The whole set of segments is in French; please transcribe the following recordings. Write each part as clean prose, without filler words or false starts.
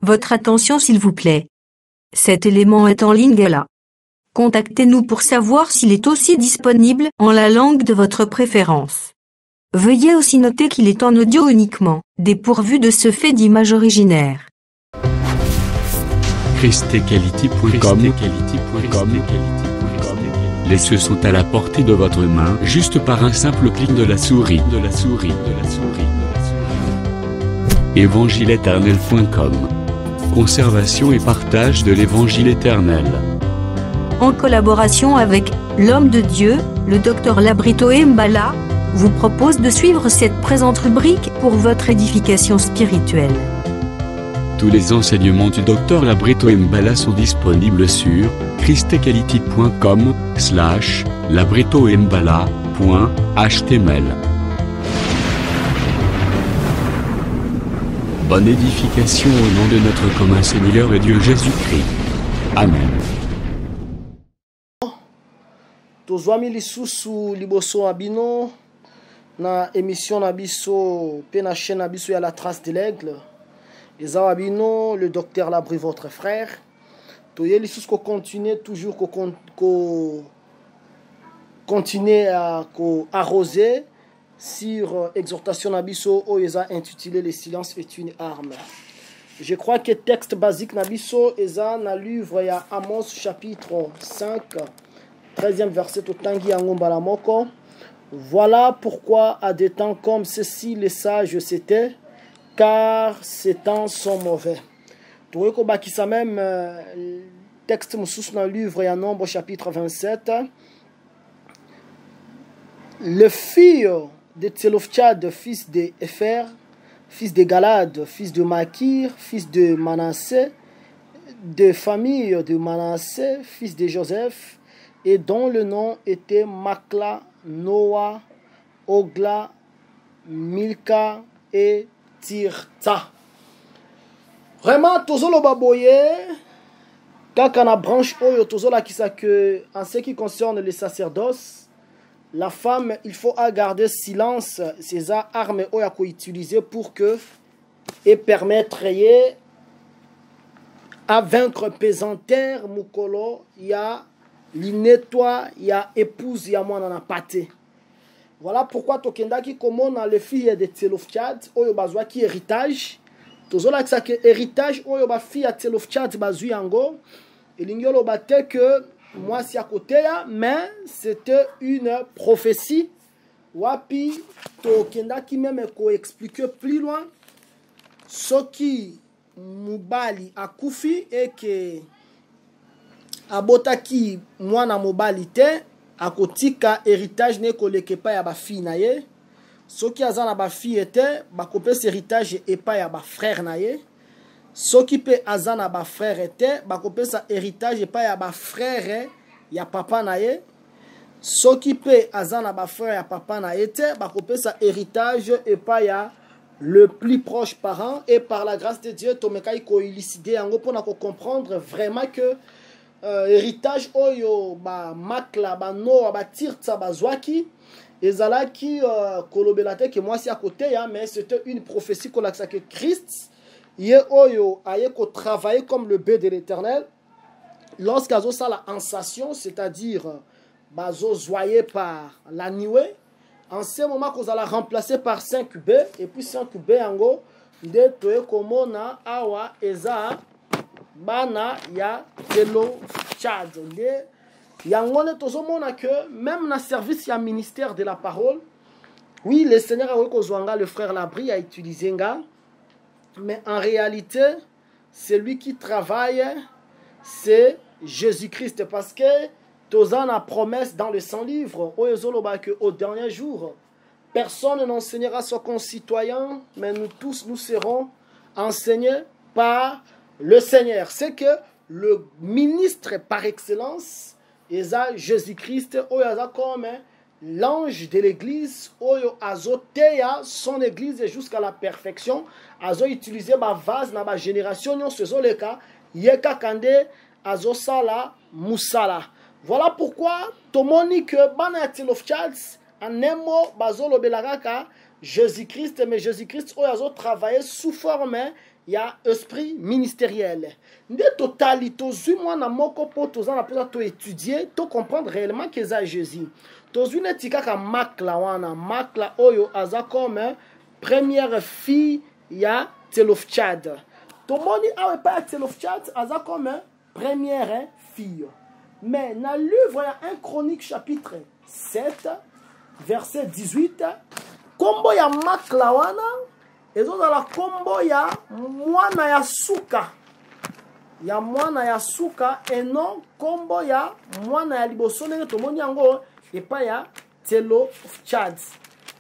Votre attention s'il vous plaît. Cet élément est en ligne là. Contactez-nous pour savoir s'il est aussi disponible en la langue de votre préférence. Veuillez aussi noter qu'il est en audio uniquement, dépourvu de ce fait d'image originaire. christequality.com. Les cieux sont à la portée de votre main, juste par un simple clic de la souris. Évangile-éternel.com. Conservation et partage de l'évangile éternel. En collaboration avec l'homme de Dieu, le Dr Labrito Mbala, vous propose de suivre cette présente rubrique pour votre édification spirituelle. Tous les enseignements du Dr Labrito Mbala sont disponibles sur christequality.com/labritombala.html. Bonne édification au nom de notre commun Seigneur et Dieu Jésus-Christ. Amen. Tozwami lisusu liboso abino na émission na biso pe na chaîne na biso ya la trace de l'aigle. Eza abino le docteur Labri votre frère. Toye lisusu ko continuer toujours continuer à arroser sur exhortation na biso o eza intitulé le silence est une arme. Je crois que texte basique na biso eza na livre ya Amos chapitre 5 13e verset au tangi yango mbala moko. Voilà pourquoi à des temps comme ceci les sages s'étaient, car ces temps sont mauvais. Toye ko bakisa même texte mususu na livre ya Nombre chapitre 27. Le fils de Tselofchad, fils de Épher, fils de Galad, fils de Makir, fils de Manassé, de famille de Manassé, fils de Joseph, et dont le nom était Makla, Noah, Ogla, Milka et Tirta. Vraiment, tozolo baboye, kaka na branche oyo tozola kisa que en ce qui concerne les sacerdoces, la femme, il faut garder silence, ces armes oyo ko utiliser pour que et permettre à vaincre pesanteur mukolo ya l'inettoie ya épouse ya mwana na pate. Voilà pourquoi tokendaki komona les filles de Tselofchad oyo bazwa ki héritage. Tozola kisa que héritage oyo ba fille ya Tselofchad bazwi yango elingolo bate que moi si à côté mais c'était une prophétie. Wapi tokendaki même ko expliquer plus loin ce qui mubali akufi et que abotaki mwana mobali te akotika héritage ne koleke pa ya ba fille na ye. Soki azana ba fille était bakopesa héritage epa ya ba frère na ye. Soki pe azana ba frère était bakopesa héritage epa ya ba frère ya papa na ye. Soki pe azana ba frère ya papa na ye te bakopesa héritage epa ya le plus proche parent. Et par la grâce de Dieu tomekai ko élucider yango pona ko comprendre vraiment que héritage oyo ba Makla ba Noah ba Tirta ba zwaki ezalaki kolobelate que moi si à côté ya, mais c'était une prophétie qu'on a que Christ ye oyo aye ko travailler comme le bœuf de l'Éternel lorsqu'azo ça la ansation, c'est-à-dire bazo zoyé par la nuée. En ce moment qu'on a remplacé par 5 bœufs et puis 5 bœufs yango de toye komona awa eza bana ya Tselofchad. Yangone tozomona que même dans le service ya ministère de la parole, oui, le Seigneur a kozwanga le frère Labri a utilisé nga, mais en réalité, celui qui travaille c'est Jésus-Christ, parce que tozan a promesse dans le 100 livres que au dernier jour personne n'enseignera son concitoyen, mais nous tous nous serons enseignés par le Seigneur. C'est que le ministre par excellence est Jésus-Christ, comme l'ange de l'église, azoteya son église jusqu'à la perfection, azo utilisé ma vase dans ma génération, non ce le cas, yeka kande azo sala musala. Voilà pourquoi tomoni que bana Tselofchad en un mot bazolo belagaka Jésus-Christ, mais Jésus-Christ azo travaillé sous forme il y a esprit ministériel. De totalité, moi na moko po tozana pour étudier, to comprendre réellement que ça Jésus. Tozune tika ka makla wana, makla oyo aza comme première fille ya Tselofchad. Tomoni awe pa Tselofchad aza comme première fille. Mais dans le livre, il y a 1 Chronique chapitre 7, verset 18. Kombo ya makla wana, ezo dans la kombo ya mwana ya suka. Ya mwana ya suka, et non kombo ya mwana ya liboso nenge tomoni yango, et pas ya Tselofchad.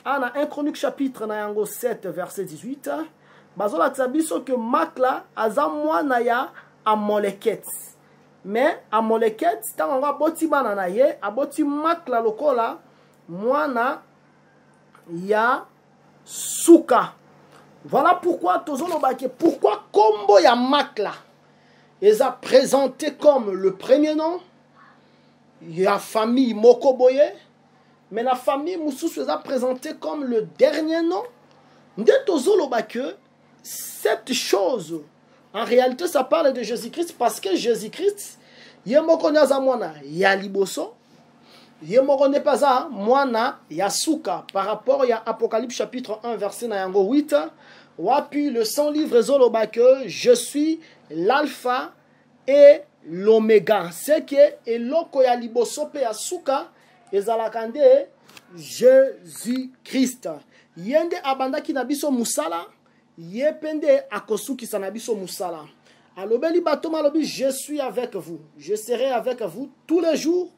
Ana 1 Chronique chapitre na yango 7, verset 18. Bazola tsabiso que makla aza mwana ya Amoleket. Mais Amoleket, tant on va boti banana ye, aboti makla lokola, mwana ya suka. Voilà pourquoi pourquoi kombo ya makla est présenté comme le premier nom. Il y a famille Mokoboye, mais la famille Moussous est présentée comme le dernier nom. Cette chose, en réalité, ça parle de Jésus-Christ parce que Jésus-Christ, il y a mwana ya liboso, il y a mwana ya suka. Par rapport à Apocalypse chapitre 1, verset 8, wapi le 100 livres zoloba que je suis l'alpha et l'oméga. C'est que eloko ya liboso pe ya suka ezalakande Jésus-Christ. Yende abanda ki nabiso musala, yepende akosuki sanabiso musala. Alobeli batoma lobi, je suis avec vous. Je serai avec vous tous les jours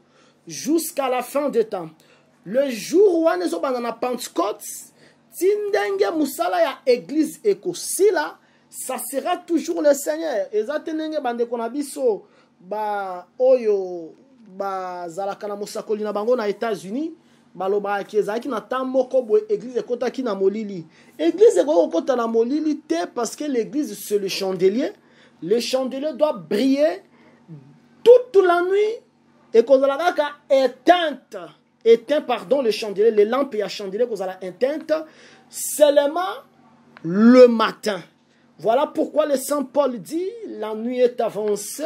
jusqu'à la fin des temps. Le jour où on est dans Pentecôte, tindenge musala ya église ekosila, ça sera toujours le Seigneur. Ezatenenge bande konabiso ba oyo ba zalaka na mosakoli na bango na États-Unis. Baloba kezaki na tamoko bo église ekota ki na molili. Église ekota na molili te parce que l'église c'est le chandelier. Le chandelier doit briller toute la nuit et qu'on a éteint pardon le chandelier, les lampes et à chandelier qu'on a éteinte seulement le matin. Voilà pourquoi le Saint Paul dit la nuit est avancée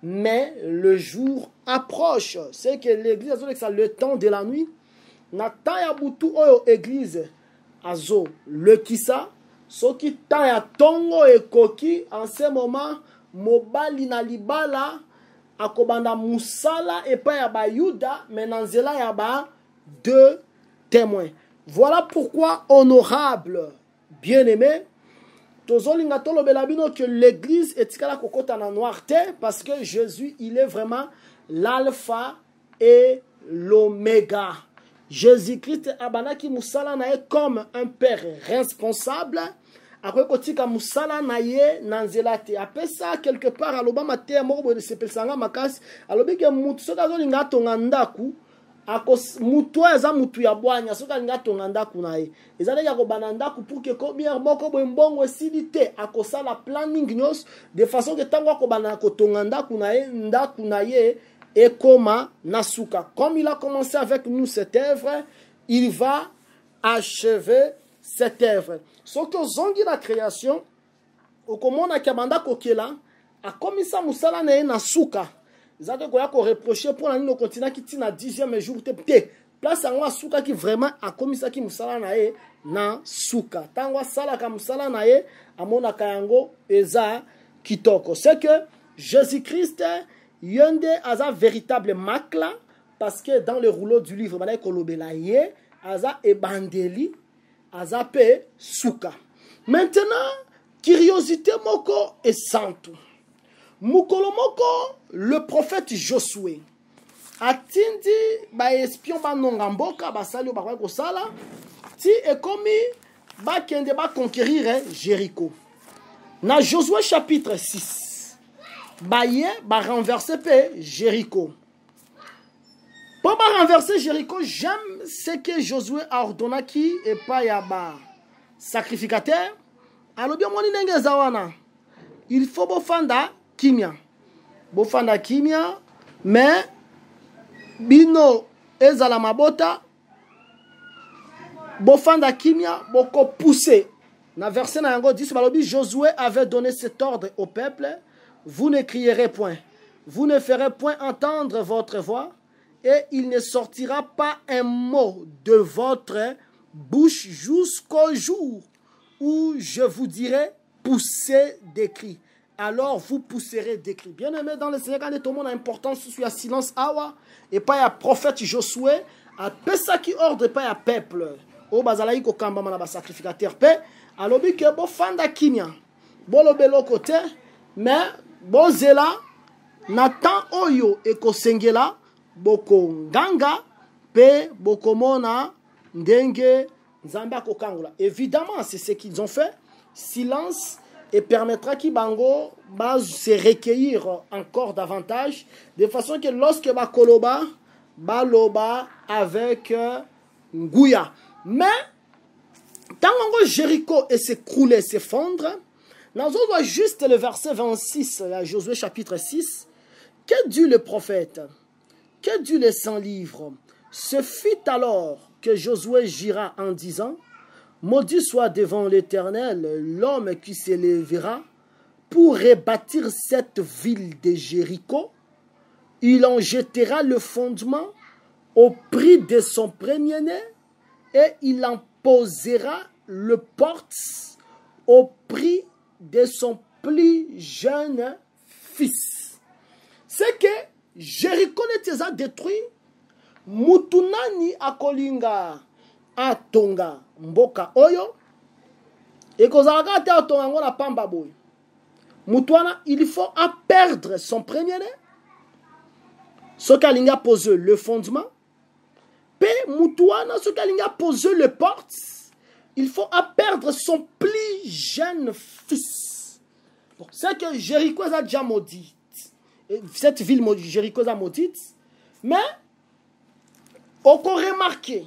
mais le jour approche. C'est que l'église a le temps de la nuit. Nataya butu oyo église azo le kisa soki taya tongo ekoki en ce moment mobali na libala akobanda musala epa ya ba yuda menanzela ya ba deux témoins. Voilà pourquoi honorable bien-aimé tozolinga tolobela bino que l'église etikala kokota na noirté parce que Jésus il est vraiment l'alpha et l'oméga. Jésus-Christ abanaki musala na ye comme un père responsable. Après kotika musala na ye nanzela te. Après ça quelque part aloba mate moko bo sepelsanga makasi alobi ke mutu soka zolinga tonga ndaku akos mutu eza mutu ya bwanya soka linga tonga ndaku na ye. Ezali ya ko banandaku pour que combien moko bo mbongo silité akosala planning nyos de façon que tango ko banana ko tonga ndaku na ye et Koma Nasuka. Comme il a commencé avec nous cette œuvre, il va achever cette œuvre. Sauf que zongi la création, au comment na kabanda kokela, a commis ça musala na Nasuka. Zade koya ko reprocher pour la no continent qui tient à 10e jour te place en Nasuka qui vraiment a commis ça qui musala na Suka. Tangwa sala ka musala na ye amona kayango eza kitoko. C'est que Jésus-Christ yende aza véritable makla parce que dans le rouleau du livre balay kolobela ye aza ebandeli aza pe suka. Maintenant curiosité moko et santo mukolo moko le prophète Josué atindi ba espion ba nongamboka basali ba ko sala ti ekomi ba kende ba conquérir Jéricho. Na Josué chapitre 6 Baye ba renverser Jéricho. Pour ba renverser Jéricho, j'aime ce que Josué a ordonné qui et pas yaba sacrificateur. Alors bien moni nenge zawana. Il faut bofanda kimia. Bofanda kimia mais bino ezala mabota bofanda kimia boko pousser Dans verset 10, Josué avait donné cet ordre au peuple, vous ne crierez point, vous ne ferez point entendre votre voix, et il ne sortira pas un mot de votre bouche jusqu'au jour où je vous dirai poussez des cris. Alors vous pousserez des cris. Bien aimé dans le Seigneur, quand tout le monde a importance sur le silence, et pas un prophète Josué, a pesa qui ordre pas un peuple. Au bazalaï ko kamba mana sacrificateur paix. Alors que bo fanda kimia, bo lobelo côté, mais bo zela natan oyo ekosengela boko nganga pe boko mona ndenge nzamba kokangula. Évidemment, c'est ce qu'ils ont fait. Silence et permettra qu'Ibango va se recueillir encore davantage de façon que lorsque bakoloba baloba avec Ngouya. Mais tant que Jéricho s'écrouler, s'effondre, nous avons juste le verset 26, à Josué chapitre 6. Que dit le prophète? Que dit les 100 livres? Ce fut alors que Josué gira en disant, maudit soit devant l'Éternel l'homme qui s'élèvera pour rebâtir cette ville de Jéricho. Il en jettera le fondement au prix de son premier-né et il en posera le porte au prix de son plus jeune fils. C'est que Jéricho n'était pas détruit. Mutunani akolinga atonga mboka oyo et kozalaka te atonga ngo na pamba boy. Mutuana il faut à perdre son premier-né. Ce qu'alinga pose le fondement. Pe mutuana ce qu'alinga pose le porte. Il faut à perdre son plus jeune fils. Bon, c'est que Jéricho a déjà maudit. Cette ville maudite, Jéricho a maudite. Mais on peut remarquer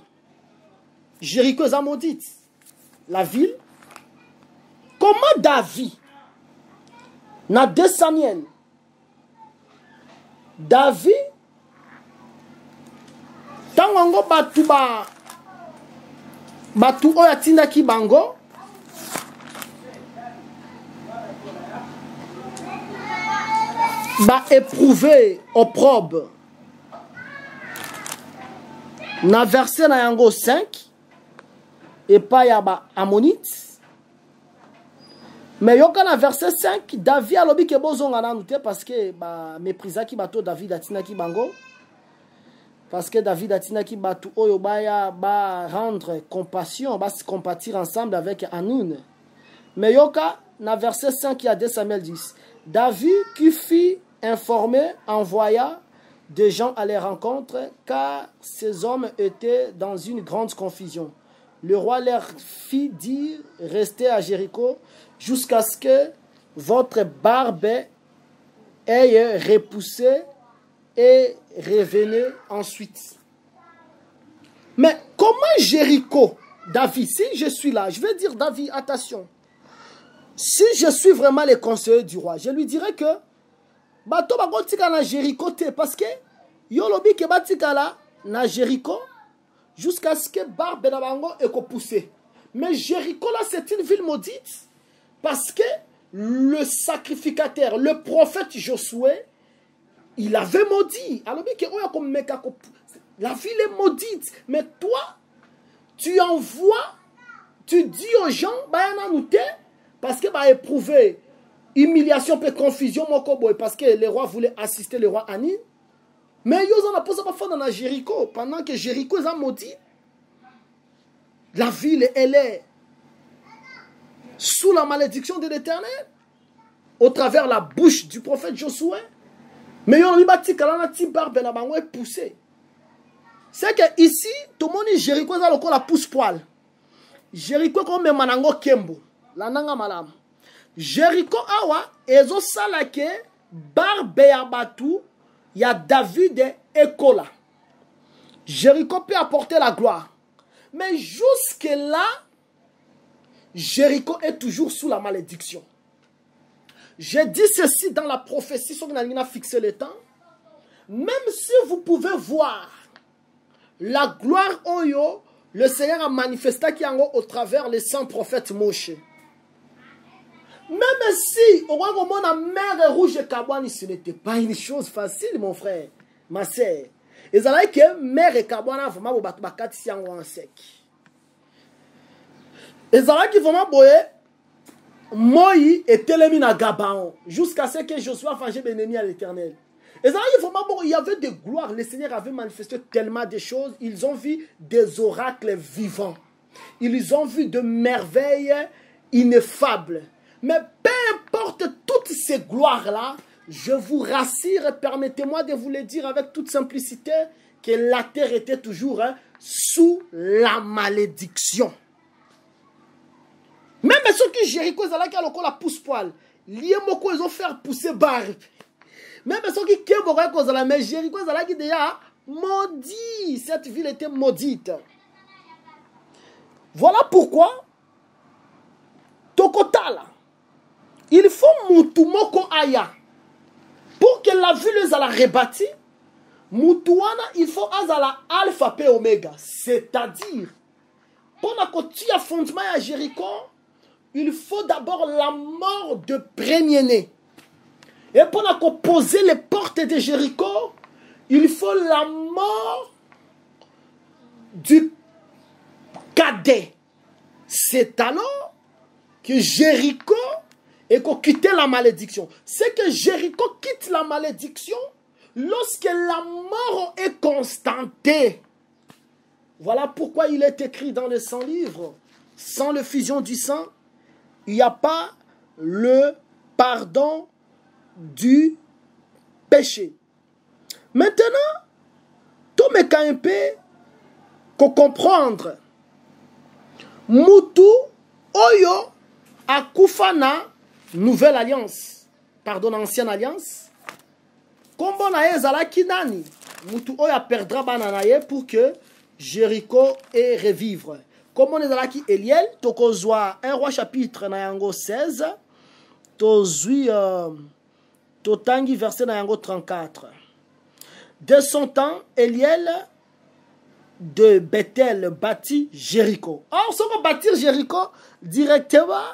Jéricho a maudite. La ville. Comment David, dans 2 Samuel, David, tango batu oya tindaki bango ba éprouvé opprobre na verset na yango 5 et pas ya ba ammonite mais yoka na verset 5 David alobi ke bozonga nanu te parce que ba méprisaki bato David atinaki bango. Parce que David a dit batu oyo baya ba rendre compassion, ba se compatir ensemble avec Hanoun. Mais yoka na verset 5 il y a 2 Samuel 10. David qui fit informer envoya des gens à les rencontre car ces hommes étaient dans une grande confusion. Le roi leur fit dire restez à Jéricho jusqu'à ce que votre barbe ait repoussé et revenez ensuite. Mais comment Jéricho, David, si je suis là, je vais dire David, attention. Si je suis vraiment le conseiller du roi, je lui dirais que bato bakotika na Jéricho te parce que yolobi ke batika la na Jéricho jusqu'à ce que barbe na bango eko poussé. Mais Jéricho là c'est une ville maudite parce que le sacrificateur, le prophète Josué, il avait maudit. Alors, la ville est maudite. Mais toi, tu envoies, tu dis aux gens, parce que va éprouver humiliation et confusion, parce que le roi voulait assister le roi Ani. Mais ils ont posé dans Jéricho. Pendant que Jéricho est maudit, la ville, elle est sous la malédiction de l'Éternel, au travers la bouche du prophète Josué. Mais on a dit que la poussé. C'est que ici, tout le monde est Jéricho, la pousse poil. Jéricho comme manango kembo, la nanga malam. Jéricho awa ezo salake barbe ya batu ya David ekola. Jéricho peut apporter la gloire. Mais jusque là, Jéricho est toujours sous la malédiction. J'ai dit ceci dans la prophétie sur laquelle on a fixé le temps. Même si vous pouvez voir la gloire Oyo, le Seigneur a manifesté au travers les 100 prophètes Moshe. Même si, au moment la mer rouge et Kabouani, ce n'était pas une chose facile, mon frère, ma sœur. Et ça veut dire que mer et Kabouani, vraiment, vous battez ici en sec. Et ça veut dire que vraiment, Moïse est éliminé à Gabaon, jusqu'à ce que Josué a fangé l'ennemi à l'Éternel. Et ça veut dire que il y avait des gloires, le Seigneur avait manifesté tellement de choses, ils ont vu des oracles vivants. Ils ont vu de merveilles ineffables. Mais peu importe toutes ces gloires-là, je vous rassure, permettez-moi de vous le dire avec toute simplicité, que la terre était toujours sous la malédiction. Même ceux qui Jéricho, ils ont la pousse-poil. Ils ont fait pousser barbe. Même ceux qui ont mais Jéricho, ils ont déjà maudit. Cette ville était maudite. Voilà pourquoi, Tokotala, il faut Moutoumoko Aya. Pour que la ville soit rebâtie, Moutouana, il faut Azala Alpha P Oméga. C'est-à-dire, pour que tu aies fondement à Jéricho, il faut d'abord la mort de premier-né. Et pour poser les portes de Jéricho, il faut la mort du cadet. C'est alors que Jéricho et qu'on quitte la malédiction. C'est que Jéricho quitte la malédiction lorsque la mort est constatée. Voilà pourquoi il est écrit dans les 100 livres. Sans le fusion du sang, il n'y a pas le pardon du péché. Maintenant, tout me KMP qu'on comprendre. Moutou Oyo Akufana Nouvelle Alliance. Pardon, Ancienne Alliance. Kombo na ezala kinani. Moutou Oyo perdra bananaye pour que Jéricho et revivre. Comme on est dans la qui Eliel, tokozwa 1 roi chapitre na yango 16, tozui totangi verset na yango 34. De son temps, Eliel de Bethel bâtit Jéricho. Or, si on va bâtir Jéricho directement,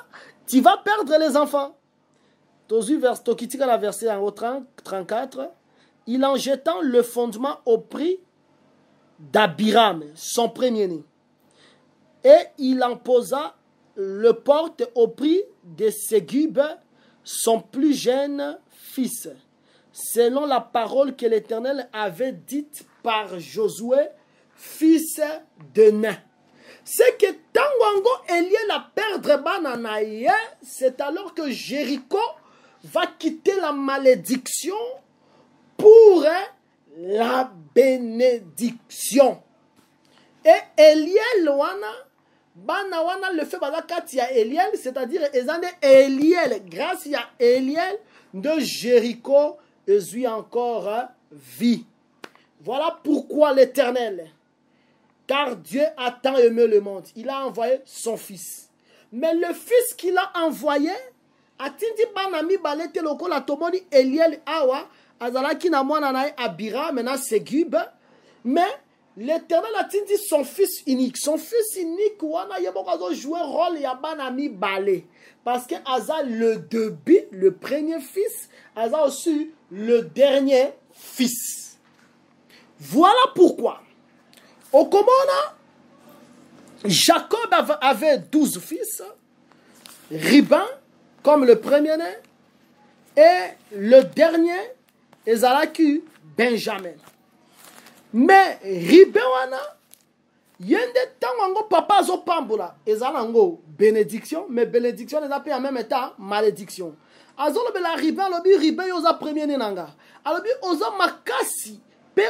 tu vas perdre les enfants. Tozui vers tokitika la verset en 34, il en jetant le fondement au prix d'Abiram, son premier-né. Et il en posa le porte au prix de Ségub, son plus jeune fils, selon la parole que l'Éternel avait dite par Josué, fils de Nun. C'est que Tanwango Eliel a perdre bananaye, c'est alors que Jéricho va quitter la malédiction pour la bénédiction. Et Eliel wana bana wana le fait bazakati ya Eliel, c'est-à-dire ezande Eliel, grâce à Eliel de Jéricho ezui encore vie. Voilà pourquoi l'Éternel, car Dieu a tant aimé le monde, il a envoyé son fils. Mais le fils qu'il a envoyé, atindi banami balete loko la tomoni Eliel awa azalaki na mwana nae Abira mena Ségub, mais l'Éternel a dit son fils unique. Son fils unique, wana yebokazo jouer rôle ya banami balé. Parce que Aza le début, le premier fils, Aza aussi le dernier fils. Voilà pourquoi. Au Komona, Jacob avait 12 fils. Riban, comme le premier-né. Et le dernier, Ezalaki Benjamin. Mais Ribewana, yende tango papa zo pambola, ezalango bénédiction, mais bénédiction les appelle en même temps malédiction. Azolo bela ribe alobi ribe yoza premier nanga. Alobi oza makasi pe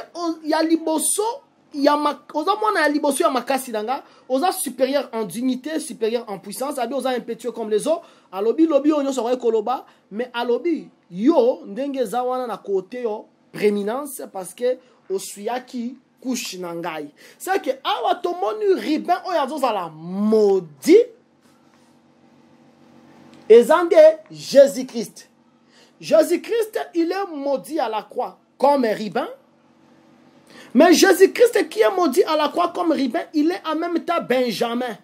ya liboso ya oza mona ya liboso ya makasi nanga, oza supérieur en dignité, supérieur en puissance, abi oza impétueux comme les autres. Alobi lobi onyo soroye koloba, mais alobi yo ndenge zawana na côté yo prééminence parce que osuyaki couche nangai. C'est que awa tomoni ribin oyazo la maudit ezande Jésus-Christ. Jésus-Christ, il est maudit à la croix comme un ribin. Mais Jésus-Christ qui est maudit à la croix comme ribin, il est en même temps Benjamin.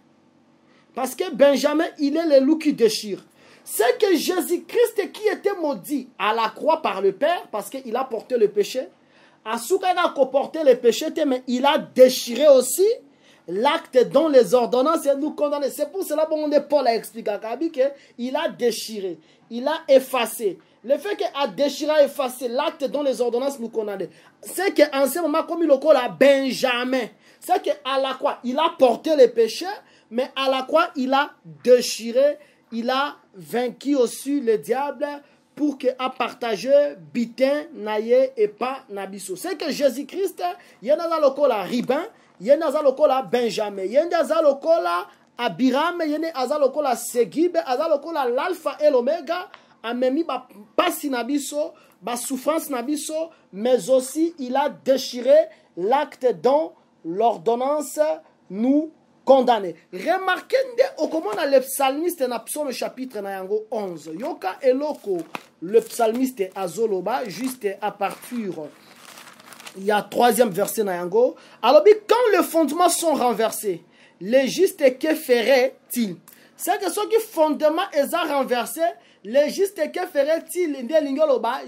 Parce que Benjamin, il est le loup qui déchire. C'est que Jésus-Christ qui était maudit à la croix par le Père, parce qu'il a porté le péché, Asuka a comporté le péché, mais il a déchiré aussi l'acte dont les ordonnances nous condamnent. C'est pour cela que Paul a expliqué à Kabi qu'il a déchiré, il a effacé. Le fait qu'il a déchiré, effacé l'acte dont les ordonnances nous condamnent, c'est qu'en ce moment, comme il le a Benjamin, c'est qu'à la croix, il a porté le péché, mais à la croix, il a déchiré, il a vaincu aussi le diable pour qu'il a partagé bitin, naye et pas nabiso. C'est que Jésus-Christ, il y a dans le col à Ribin, il y a dans le col à Benjamin, il y a dans le col à Abiram, il y a dans le col à Segib, il y a dans le col à l'alpha et l'oméga, a même pas si nabiso, ba souffrance nabiso, mais aussi il a déchiré l'acte dont l'ordonnance nous condamné. Remarquez comment le psalmiste dans psaume chapitre 11. Yoka eloko le psalmiste azoloba juste à partir il y a troisième verset nayango. Alors quand les fondements sont renversés, les justes que ferait-il? C'est que ceux qui fondements est renversé, les justes que ferait-il?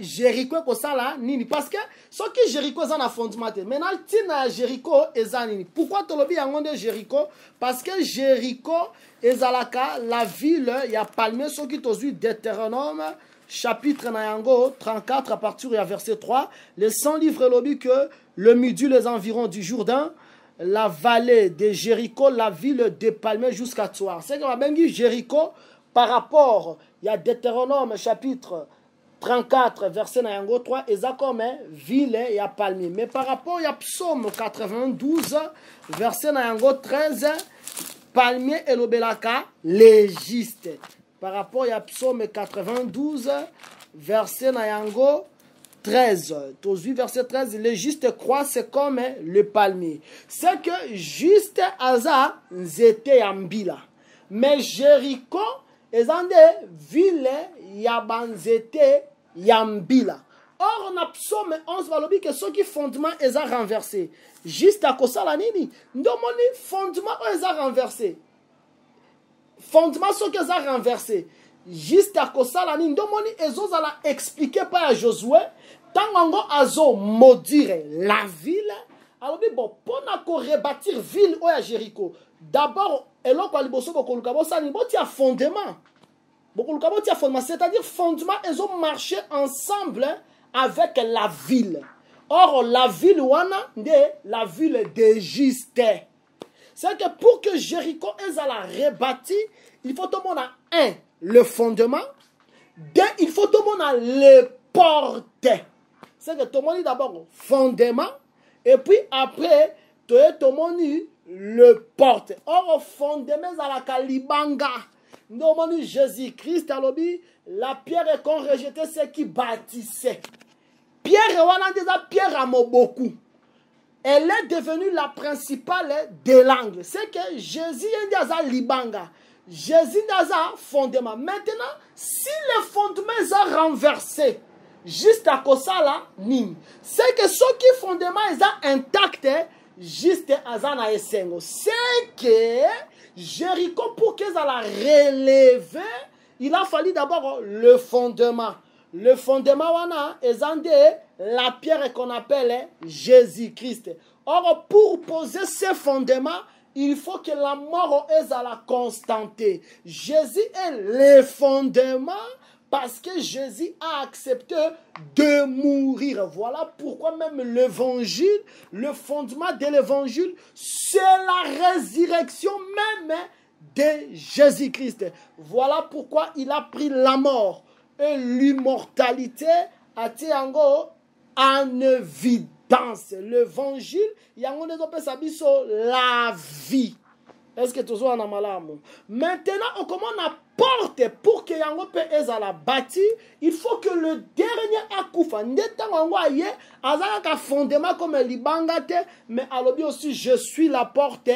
Jéricho kosala nini? Parce que ceux qui Jéricho sont en fondement. Maintenant, tina Jéricho est nini? Pourquoi tolobi yango de Jéricho? Parce que Jéricho est la ville, il y a palmé ceux qui tozu Deutéronome chapitre nayango 34 à partir du verset 3. Les 100 livres lobby que le midi les environs du Jourdain, la vallée de Jéricho, la ville de Palmé jusqu'à Tsoar. C'est qu'on a bien dit Jéricho par rapport, il y a Deutéronome chapitre 34, verset 3, et ça comme ville et à Palmé. Mais par rapport, il y a Psaume 92, verset 13, Palmé et l'Obelaka, légiste. Par rapport, il y a Psaume 92, verset 13. Verset 13, le juste croit, c'est comme le palmier. C'est que juste Aza, c'était Ambila. Mais Jéricho, ils ont des villes, Yabanzete, Yambila. Or, on a psaume 11, valobi que ceux qui fondement, ils ont renversé. Juste à cause de la nini, nous fondement, ils ont renversé. Fondement, ceux qui ont renversé. Juste à cause de la nini, nous ils ont expliqué par Josué. Tant qu'on a maudire la ville, alors bon, pour rebâtir la ville ou à Jéricho, d'abord, il y a fondement. C'est-à-dire fondement, ils ont marché ensemble avec la ville. Or, la ville, la ville d'Égypte. C'est que pour que Jéricho la rebâtir, il faut tout le monde un, le fondement. Deux, il faut tout le monde les portes. C'est que tout le monde d'abord fondement. Et puis après, tout le monde le porte. Or, fondement à la Kalibanga. Nous Jésus-Christ, la pierre qu'on rejetait, c'est qui bâtissait. Pierre, on a déjà pierre à beaucoup. Elle est devenue la principale des langues. C'est que Jésus est dans Libanga. Jésus dans fondement. Maintenant, si le fondement est renversé, juste à cause de ça, c'est que ceux qui fondement est intact, juste à Zana Esengo. C'est que Jéricho, pour qu'ils la relever, il a fallu d'abord le fondement. Le fondement, la pierre qu'on appelle Jésus-Christ. Or, pour poser ce fondement, il faut que la mort est à la constanter. Jésus est le fondement parce que Jésus a accepté de mourir. Voilà pourquoi même l'évangile, le fondement de l'évangile, c'est la résurrection même de Jésus-Christ. Voilà pourquoi il a pris la mort et l'immortalité a été en évidence. L'évangile, il y a la vie. Est-ce que tu as un malade? Maintenant, on commence à porter pour que yango pe ezala bâti, il faut que le dernier akufa ndetango ngwaye azaka fondement comme libangate, mais alobi aussi je suis la porte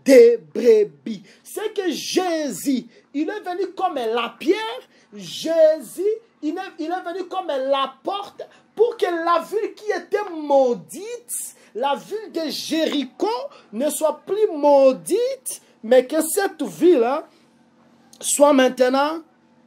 des brebis. C'est que Jésus, il est venu comme la pierre. Jésus, il est venu comme la porte pour que la ville qui était maudite, la ville de Jéricho, ne soit plus maudite, mais que cette ville soit maintenant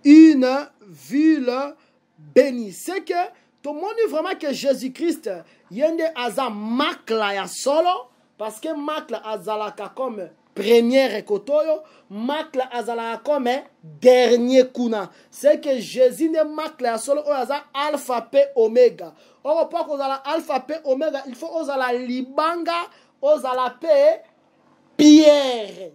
une ville bénie. C'est que tout le monde vraiment que Jésus-Christ yende aza makla ya solo parce que makla azalaka comme première ekotoyo, makla azalaka comme dernier kuna. C'est que Jésus ne makla ya solo aza alpha p oméga. Or pas qu'on a alpha p oméga, il faut ozala libanga, ozala p pierre.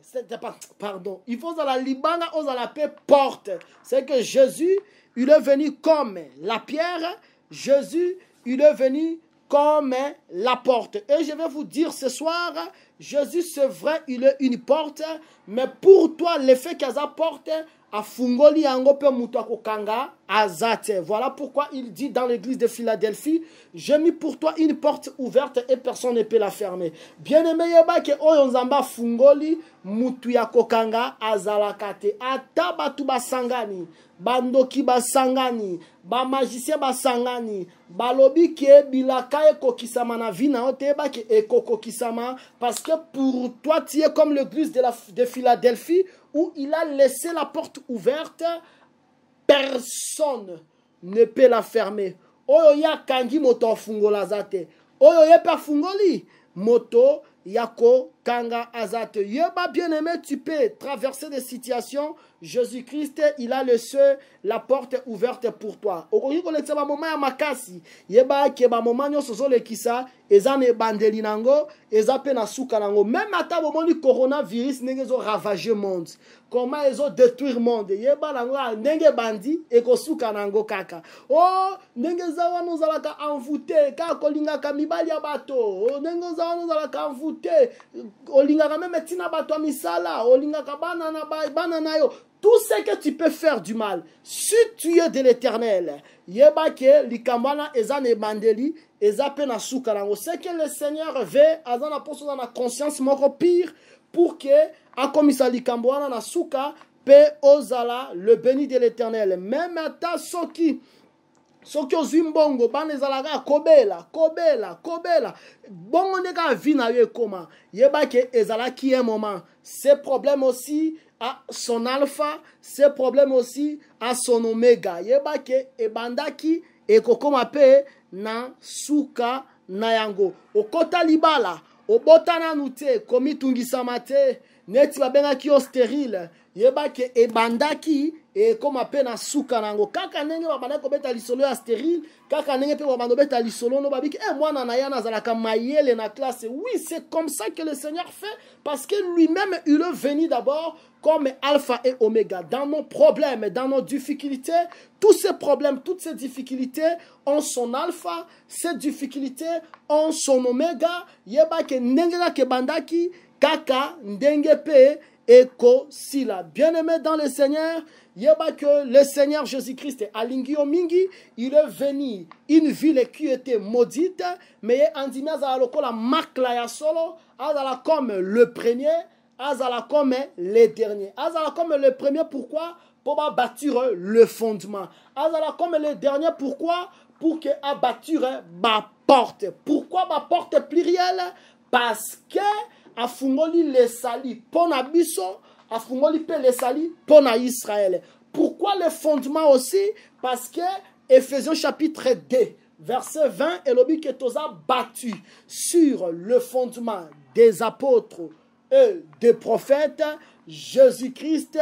Pardon, il faut ozala libanga, ozala p porte. C'est que Jésus, il est venu comme la pierre. Jésus, il est venu comme la porte. Et je vais vous dire ce soir, Jésus, c'est vrai, il est une porte, mais pour toi, l'effet qu'il a porte, a fungoli yango pe muto akokanga azate. Voilà pourquoi il dit dans l'église de Philadelphie, j'ai mis pour toi une porte ouverte et personne ne peut la fermer. Bien-aimé yeba ke oyo nzamba fungoli mutu ya kokanga azalakate. Ata batu basangani, bandoki basangani, ba magicien basangani, balobi ke bilaka ekokisama na vie na ote ba ke ekokokisama parce que pour toi tu es comme l'église de Philadelphie où il a laissé la porte ouverte, personne ne peut la fermer. Oyo ya kangi moto fungola zate. Oyo ya pa fungoli moto yako kanga azate. Yeba bien-aimé, tu peux traverser des situations. Jésus-Christ, il a laissé la porte ouverte pour toi. Okoki kolekisa ba moment ya makasi. Yeba ke ba moment nyo sozo lekisa ezane bandeli nango, ezape na suka nango. Même ata bomoni coronavirus nenge zo ravager monde. Comment ezo détruire monde. Yeba nango nenge bandi ekosuka nango kaka. Oh, nenge zawa no zalaka envoûté, ka kolinga ka mibali ya bato. Oh, nenge zawa no zalaka envoûté. Olinga ka même tina bato misala, olinga ka banana yo. Tout ce que tu peux faire du mal, si tu es de l'Éternel, yeba ke likambana ezane bandeli, ezape na suka nango. C'est que le Seigneur veut, azana poso na conscience moko pire, pour que akomisa likambana na suka pe ozala le béni de l'Éternel. Même ata soki ozwi mbongo bana ezalaka kobela bongo ndeka vi na yo ekoma yeba ke ezalaki un moment. Ces problèmes aussi à son alpha, ces problèmes aussi à son oméga. Yeba ke ebandaki ekokoma pe na suka na yango. Okota libala obotana nute komi tungisama te neti babengaki yo stérile. Yeba ke ebandaki et comme appelle na suka nango kaka nenge babana ko beta lisolo ya stérile kaka nenge pe babana beta lisolo no babiki mwana na yana zalaka mayele na classe. Oui, c'est comme ça que le Seigneur fait parce que lui-même il est venu d'abord comme alpha et oméga dans nos problèmes, dans nos difficultés. Tous ces problèmes, toutes ces difficultés ont son alpha, ces difficultés ont son oméga. Yeba ke nenge ke bandaki kaka ndenge pe eko sila. Bien-aimé dans le Seigneur, yeba que le Seigneur Jésus-Christ alingi omingi, il est venu une ville qui était maudite, mais andimi azala lokola makla ya solo, azala comme le premier, azala comme le dernier. Azala comme le premier, pourquoi? Pour bâtir le fondement. Azala comme le dernier, pourquoi? Pour que bâtir ma porte. Pourquoi ma porte plurielle? Parce que afungoli le sali pona biso, afungoli pe le sali pona Israël. Pourquoi le fondement aussi? Parce que Ephésiens chapitre 2 verset 20 et l'obi que toza battu sur le fondement des apôtres et des prophètes, Jésus-Christ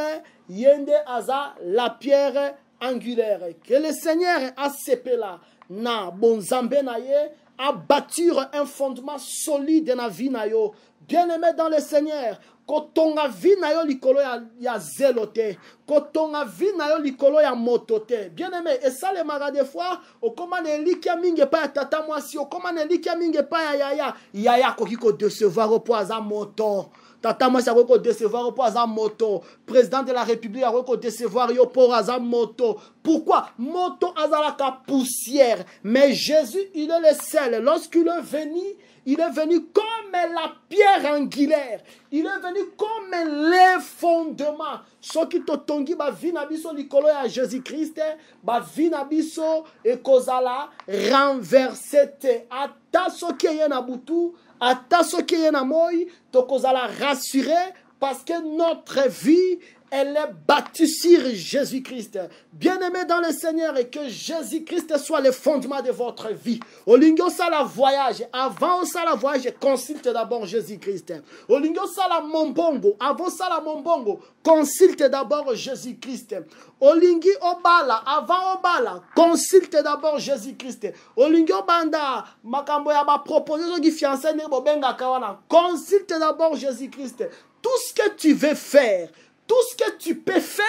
yende aza la pierre angulaire. Que le Seigneur a sepé là na bonzambe na ye a bâtir un fondement solide na vie na yo. Bien-aimé dans le Seigneur, kotonga vi na yo likolo ya zelote, kotonga vi na yo likolo ya motote. Bien-aimé, et ça le mara des fois, o koma ne likia minge pa ya tata mwasi, o koma ne likia minge pa ya yaya koki ko décevoir o po aza moto. Tata mwasi a ko décevoir o po aza moto. Président de la République a ko décevoir yo po aza moto. Pourquoi? Moto azalaka poussière. Mais Jésus, il est le seul. Lorsqu'il est venu comme la pierre angulaire. Il est venu comme les fondements. Ce qui te tongi ba vinabiso likolo ya Jésus-Christ, ba vinabiso e kozala renversete. Ata soki ye na butu, ata soki ye na moi, to kozala rassuré parce que notre vie elle est bâtie sur Jésus-Christ. Bien-aimé dans le Seigneur, et que Jésus-Christ soit le fondement de votre vie. Olingo sala voyage, avant sala voyage, consulte d'abord Jésus-Christ. Olingo sala mombongo, avant sala mombongo, consulte d'abord Jésus-Christ. Olingi obala, avant obala, consulte d'abord Jésus-Christ. Olingo banda, makambo ya ba proposition qui fiancé ne bobenga kawana, consulte d'abord Jésus-Christ. Tout ce que tu veux faire, tout ce que tu peux faire,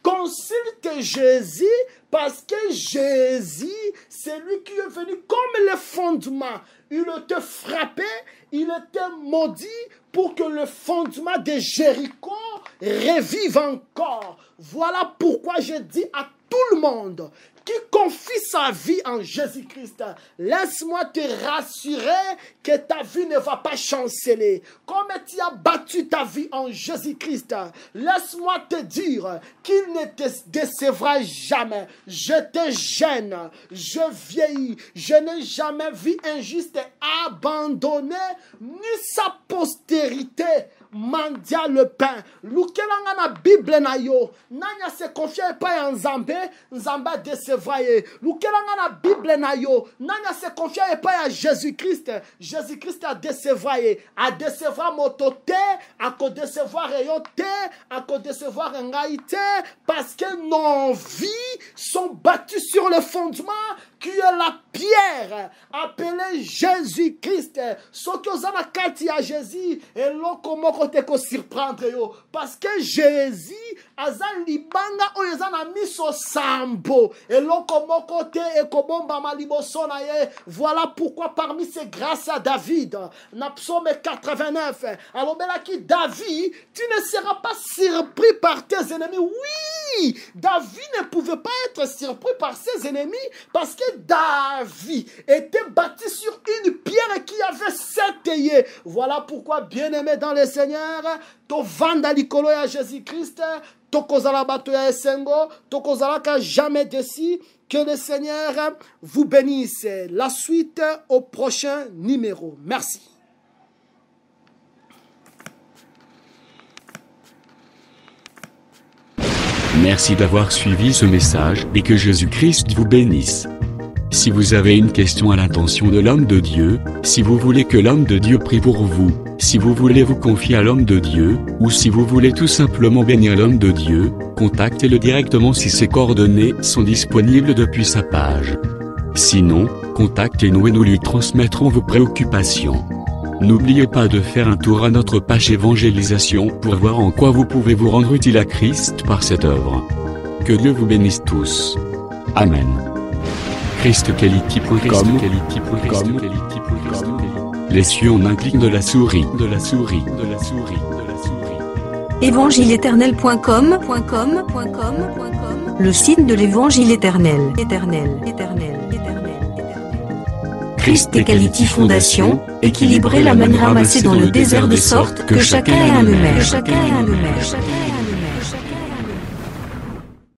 consulte Jésus, parce que Jésus, c'est lui qui est venu comme le fondement. Il te frappait, il était maudit pour que le fondement de Jéricho revive encore. Voilà pourquoi je dis à tout le monde qui confie sa vie en Jésus-Christ, laisse-moi te rassurer que ta vie ne va pas chanceler. Comme tu as battu ta vie en Jésus-Christ, laisse-moi te dire qu'il ne te décevra jamais. Je te gêne, je vieillis, je n'ai jamais vu un juste abandonné, ni sa postérité mandia le pain. Lukelanga na Bible na yo, nanya se confie pas en Nzambe, Nzamba décevra ye. Lukelanga na Bible na yo, nanya se confie pas à Jésus-Christ, Jésus-Christ a décevra ye. A décevra moto te, a ko décevoir yo te, a ko décevoir ngai te, parce que nos vies sont battues sur le fondement qui est la pierre appelée Jésus-Christ. Ce que vous avez kati à Jésus, et l'on comment te ko surprendre yo, parce que Jésus azan libanga o ezana miso sambo, et l'on comment côté et kobomba maliboso na ye. Voilà pourquoi parmi ces grâces à David, na psaume 89, alors ben là qui David, tu ne seras pas surpris par tes ennemis. Oui, David ne pouvait pas être surpris par ses ennemis, parce que David était bâti sur une pierre qui avait 7 œillets. Voilà pourquoi, bien-aimé dans le Seigneur, to vanda likolo ya Jésus-Christ, to kozala bato ya esengo, to kozala ka jamais déci. Que le Seigneur vous bénisse. La suite au prochain numéro. Merci. Merci d'avoir suivi ce message et que Jésus-Christ vous bénisse. Si vous avez une question à l'intention de l'homme de Dieu, si vous voulez que l'homme de Dieu prie pour vous, si vous voulez vous confier à l'homme de Dieu, ou si vous voulez tout simplement bénir l'homme de Dieu, contactez-le directement si ses coordonnées sont disponibles depuis sa page. Sinon, contactez-nous et nous lui transmettrons vos préoccupations. N'oubliez pas de faire un tour à notre page évangélisation pour voir en quoi vous pouvez vous rendre utile à Christ par cette œuvre. Que Dieu vous bénisse tous. Amen. ChristQuality.com. Les cieux en un clic de la souris. Évangile-éternel.com, le site de l'évangile éternel. Christ et Quality Fondation, équilibrer la manne ramassée dans le désert de sorte que chacun ait un numère.